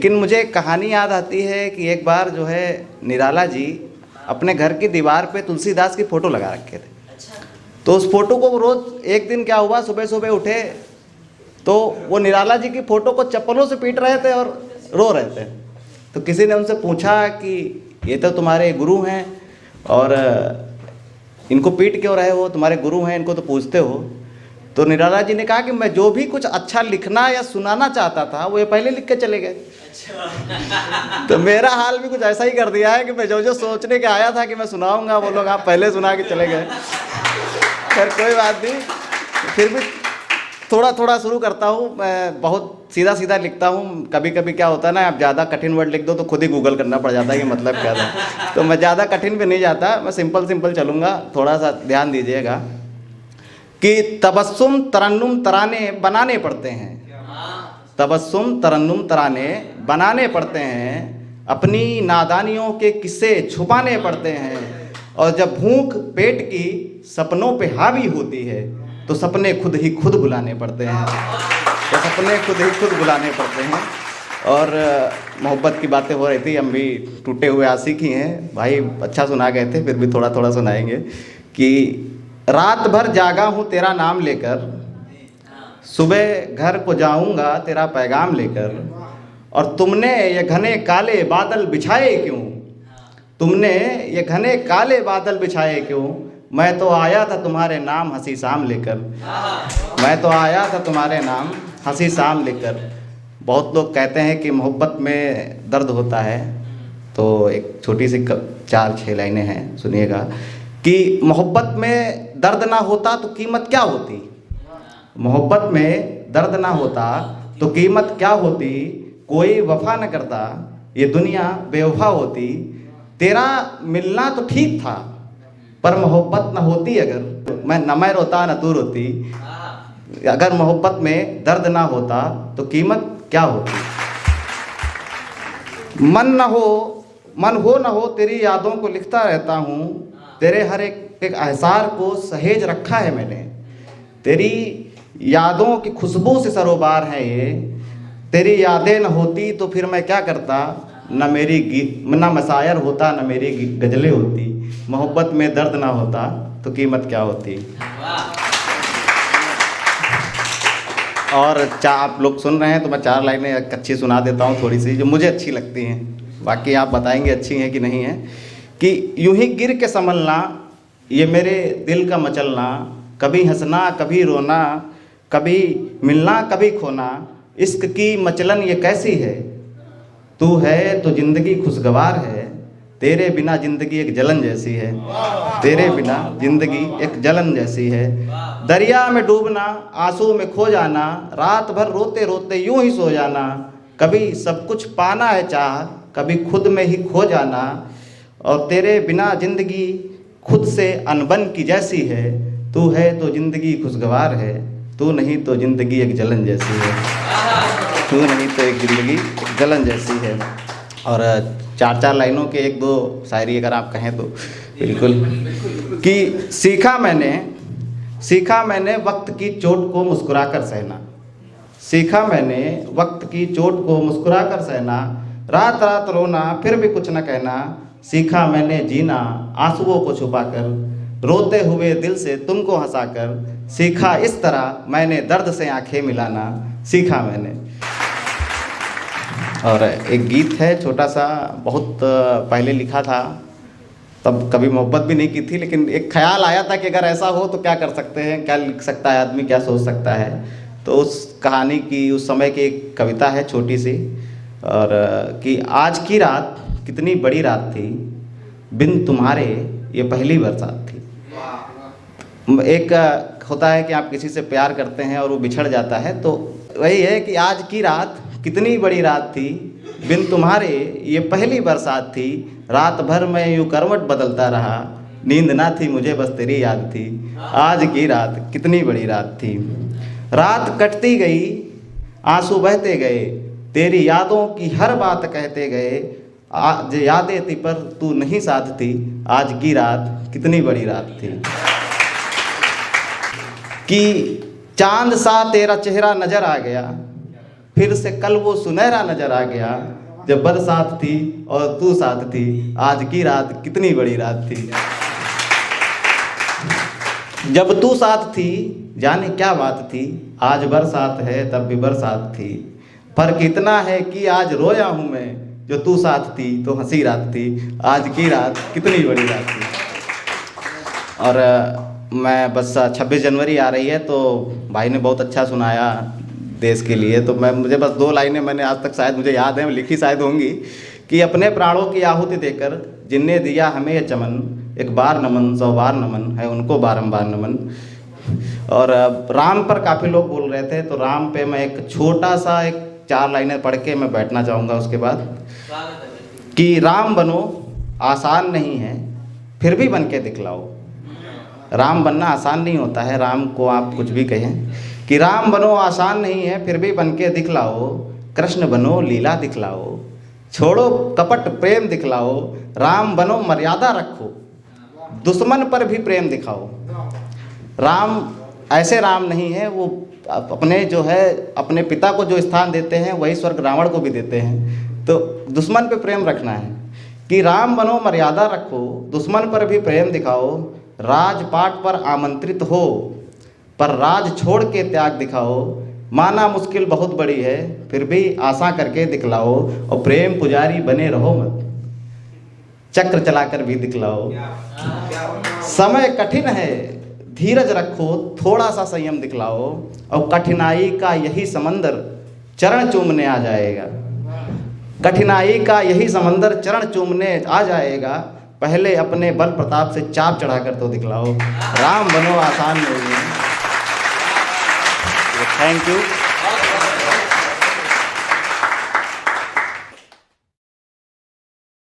लेकिन मुझे एक कहानी याद आती है कि एक बार जो है निराला जी अपने घर की दीवार पे तुलसीदास की फ़ोटो लगा रखे थे। तो उस फोटो को वो रोज़, एक दिन क्या हुआ, सुबह सुबह उठे तो वो निराला जी की फ़ोटो को चप्पलों से पीट रहे थे और रो रहे थे। तो किसी ने उनसे पूछा कि ये तो तुम्हारे गुरु हैं और इनको पीट क्यों रहे हो, तुम्हारे गुरु हैं, इनको तो पूछते हो। तो निराला जी ने कहा कि मैं जो भी कुछ अच्छा लिखना या सुनाना चाहता था वो ये पहले लिख के चले गए। तो मेरा हाल भी कुछ ऐसा ही कर दिया है कि मैं जो जो सोचने के आया था कि मैं सुनाऊंगा, वो लोग आप पहले सुना के चले गए। खैर कोई बात नहीं, फिर भी थोड़ा थोड़ा शुरू करता हूँ। मैं बहुत सीधा सीधा लिखता हूँ। कभी कभी क्या होता है ना, आप ज़्यादा कठिन वर्ड लिख दो तो खुद ही गूगल करना पड़ जाता है कि मतलब क्या था। तो मैं ज़्यादा कठिन पे नहीं जाता, मैं सिंपल सिंपल चलूँगा। थोड़ा सा ध्यान दीजिएगा कि तबस्सुम तरन्नुम तराने बनाने पड़ते हैं। तबस्सुम तरन्नुम तराने बनाने पड़ते हैं, अपनी नादानियों के किस्से छुपाने पड़ते हैं। और जब भूख पेट की सपनों पे हावी होती है तो सपने खुद ही खुद बुलाने पड़ते हैं। तो सपने खुद ही खुद बुलाने पड़ते हैं। और मोहब्बत की बातें हो रही थी, हम भी टूटे हुए आशिक ही हैं भाई। अच्छा सुना गए थे, फिर भी थोड़ा थोड़ा सुनाएंगे कि रात भर जागा हूँ तेरा नाम लेकर, सुबह घर को जाऊंगा तेरा पैगाम लेकर। और तुमने ये घने काले बादल बिछाए क्यों, तुमने ये घने काले बादल बिछाए क्यों, मैं तो आया था तुम्हारे नाम हंसी शाम लेकर। मैं तो आया था तुम्हारे नाम हंसी शाम लेकर। बहुत लोग कहते हैं कि मोहब्बत में दर्द होता है, तो एक छोटी सी 4-6 लाइनें हैं, सुनिएगा कि मोहब्बत में दर्द ना होता तो कीमत क्या होती। मोहब्बत में दर्द ना होता तो कीमत क्या होती, कोई वफा न करता ये दुनिया बेवफा होती। तेरा मिलना तो ठीक था पर मोहब्बत न होती अगर, मैं रोता न तू रोती। अगर मोहब्बत में दर्द ना होता तो कीमत क्या होती। मन हो न हो तेरी यादों को लिखता रहता हूँ, तेरे हर एक एहसार को सहेज रखा है मैंने। तेरी यादों की खुशबू से सरोबार है ये, तेरी यादें न होती तो फिर मैं क्या करता, न मैं शायर होता न मेरी गज़लें होती। मोहब्बत में दर्द ना होता तो कीमत क्या होती। और आप लोग सुन रहे हैं तो मैं 4 लाइनें अच्छी सुना देता हूँ, थोड़ी सी जो मुझे अच्छी लगती हैं, बाकी आप बताएंगे अच्छी हैं कि नहीं है। कि यूं ही गिर के संभलना ये मेरे दिल का मचलना, कभी हंसना कभी रोना, कभी मिलना कभी खोना, इश्क की मचलन ये कैसी है। तू है तो ज़िंदगी खुशगवार है, तेरे बिना ज़िंदगी एक जलन जैसी है। तेरे बिना ज़िंदगी एक जलन जैसी है। दरिया में डूबना आंसू में खो जाना, रात भर रोते रोते यूं ही सो जाना। कभी सब कुछ पाना है चाह, कभी खुद में ही खो जाना। और तेरे बिना ज़िंदगी खुद से अनबन की जैसी है। तू है तो ज़िंदगी खुशगवार है, तू नहीं तो ज़िंदगी एक जलन जैसी है। तू नहीं तो एक ज़िंदगी एक जलन जैसी है। और 4-4 लाइनों के 1-2 शायरी अगर आप कहें तो बिल्कुल। कि सीखा मैंने वक्त की चोट को मुस्कुरा कर सहना। सीखा मैंने वक्त की चोट को मुस्कुरा कर सहना, रात रात रोना फिर भी कुछ न कहना। सीखा मैंने जीना आंसुओं को छुपाकर, रोते हुए दिल से तुमको हंसाकर। सीखा इस तरह मैंने दर्द से आंखें मिलाना, सीखा मैंने। और एक गीत है छोटा सा, बहुत पहले लिखा था, तब कभी मोहब्बत भी नहीं की थी, लेकिन एक ख्याल आया था कि अगर ऐसा हो तो क्या कर सकते हैं, क्या लिख सकता है आदमी, क्या सोच सकता है। तो उस कहानी की, उस समय की एक कविता है छोटी सी, और कि आज की रात कितनी बड़ी रात थी, बिन तुम्हारे ये पहली बरसात थी। एक होता है कि आप किसी से प्यार करते हैं और वो बिछड़ जाता है, तो वही है कि आज की रात कितनी बड़ी रात थी, बिन तुम्हारे ये पहली बरसात थी। रात भर मैं यूँ करवट बदलता रहा, नींद ना थी मुझे बस तेरी याद थी। आज की रात कितनी बड़ी रात थी। रात कटती गई आंसू बहते गए, तेरी यादों की हर बात कहते गए। आज यादें थी पर तू नहीं साथ थी, आज की रात कितनी बड़ी रात थी। कि चांद सा तेरा चेहरा नजर आ गया, फिर से कल वो सुनहरा नजर आ गया, जब बरसात थी और तू साथ थी, आज की रात कितनी बड़ी रात थी। जब तू साथ थी जाने क्या बात थी, आज बरसात है तब भी बरसात थी। फर्क इतना है कि आज रोया हूँ मैं, जो तू साथ थी तो हंसी रात थी, आज की रात कितनी बड़ी रात थी। और मैं बस 26 जनवरी आ रही है तो भाई ने बहुत अच्छा सुनाया देश के लिए, तो मुझे बस 2 लाइनें मैंने आज तक शायद मुझे याद है, लिखी शायद होंगी कि अपने प्राणों की आहुति देकर जिनने दिया हमें ये चमन, एक बार नमन 100 बार नमन है उनको बारंबार नमन। और राम पर काफ़ी लोग बोल रहे थे, तो राम पे मैं एक छोटा सा 4 लाइनें पढ़ के मैं बैठना चाहूँगा। उसके बाद कि राम बनो आसान नहीं है, फिर भी बन के दिखलाओ। राम बनना आसान नहीं होता है, राम को आप कुछ भी कहें कि राम बनो आसान नहीं है, फिर भी बन के दिखलाओ। कृष्ण बनो लीला दिखलाओ, छोड़ो कपट प्रेम दिखलाओ। राम बनो मर्यादा रखो, दुश्मन पर भी प्रेम दिखाओ। राम ऐसे राम नहीं है, वो अपने जो है अपने पिता को जो स्थान देते हैं वही स्वर्ग रावण को भी देते हैं। तो दुश्मन पे प्रेम रखना है कि राम बनो मर्यादा रखो, दुश्मन पर भी प्रेम दिखाओ। राजपाट पर आमंत्रित हो पर राज छोड़ के त्याग दिखाओ। माना मुश्किल बहुत बड़ी है, फिर भी आशा करके दिखलाओ। और प्रेम पुजारी बने रहो मत, चक्र चलाकर भी दिखलाओ। समय कठिन है, धीरज रखो, थोड़ा सा संयम दिखलाओ। और कठिनाई का यही समंदर चरण चूमने आ जाएगा। कठिनाई का यही समंदर चरण चूमने आ जाएगा। पहले अपने बल प्रताप से चाप चढ़ाकर तो दिखलाओ। राम बनो आसान नहीं है। Thank you.